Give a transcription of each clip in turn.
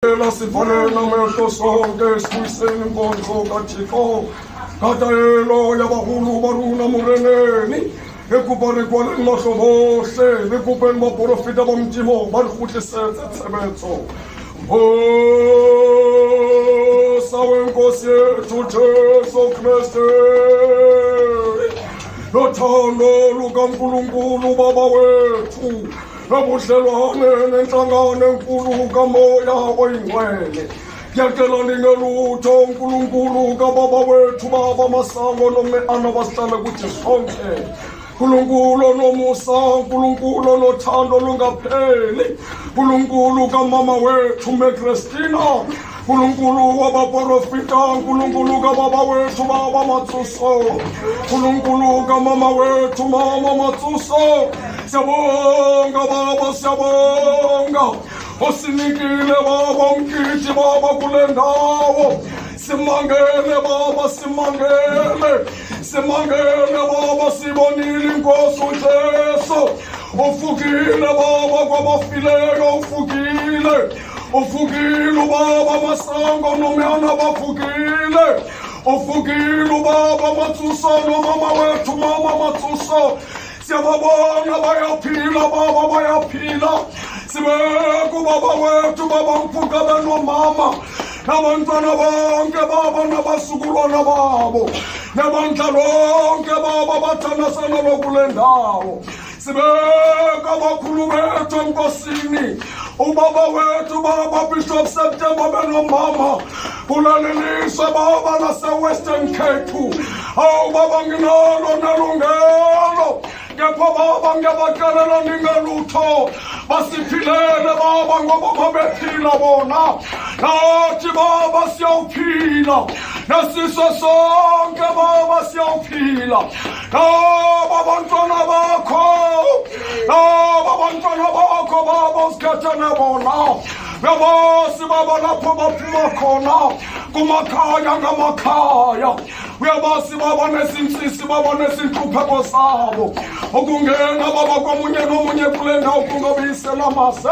Sifanele amehlo sonke sibuyiseni inkonzo kaThixo katayelo yabahulu baruna moreneni ekubarikwaneng mahlobohle le kopeng baporofeta ba modimo ba re kgutlisetse tshebetso sa wenkosi yethu Jesu Kriste nothando lukaNkulunkulu Baba wethu nobudlelwane nenhlangano enkulu kaMoya oyingcwele ngiyacela ningelutho uNkulunkulu kaBaba wethu Baba Masango noMeana basihlale kuthi sonke uNkulunkulu nomusa uNkulunkulu nothando lungapheli uNkulunkulu kaMama wethu Christina uNkulunkulu wabaprofita uNkulunkulu kaBaba wethu Baba Matsuso uNkulunkulu kaMama wethu Mama Matsuso siyabonga Baba siyabonga osinikile Baba umkhithi Baba kule ndawo simangele Baba simangele Baba sibonile inkosi uJesu ufukile Baba kwabafileyo ufukile Baba Masango noMeana bafukile ufukile Baba Matsuso nomama wethu Mama Matsuso siyababona bayaphila Baba bayaphila sibeke Baba wethu Baba mfuka benomama nabantwana bonke Baba nabasukulwana babo nabandla lonke Baba bathandazana lokule ndawo sibeke abakhulu bethu enkosini ubaba wethu Baba Bishop September benomama ulaleliswe Baba nase-Western Cape Baba nginalo nelungelo kepha Baba ngiyabacelela ningelutho basiphilele Baba ngoba babephila bona nathi Baba siyawuphila nasizwe sonke Baba siyawuphila abantwana bakho Baba usikhathane bona uyabazi Baba lapho baphuma khona kumakhaya ngamakhaya uyabazi Baba nezinsisi Baba nezinhlupheko zabo ukungena Baba komunye nomunye kule ndawo kungabuyisela amase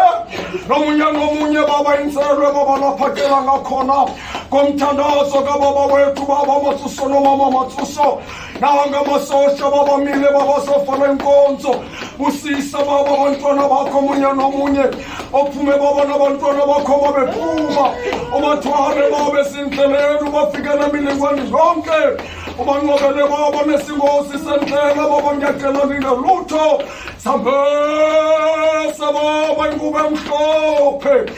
nomunye Baba inselwe Baba laphakela ngakhona komthandazo kaBaba wethu Baba Matsuso nomama Matsuso nangamasosha Baba mile Baba sofana inkonzo busisa Baba abantwana bakho munye nomunye ophume Baba nabantwana bakho babephuma ubathwale Baba esindleleni ubafikele emilingweni zonke ubanqobele Baba nesingozi sendlela Baba ngiyacela ningelutho sambesa Baba ingubo emhlophe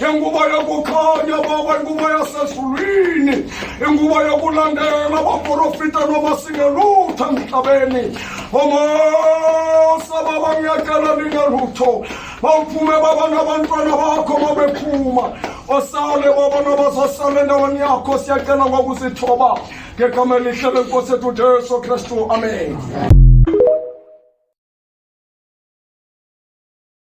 ingubo yokukhanya Baba ingubo yasezulwini ingubo yokulandela abaprofita noma singelutho emhlabeni omosa Baba ngiyacela ningelutho bawuphume Baba nabantwana bakho babephuma osale Baba nabazosala endaweni yakho siyacela ngokuzithoba ngegama elihle lenkosi yethu Jesu Kristu amen.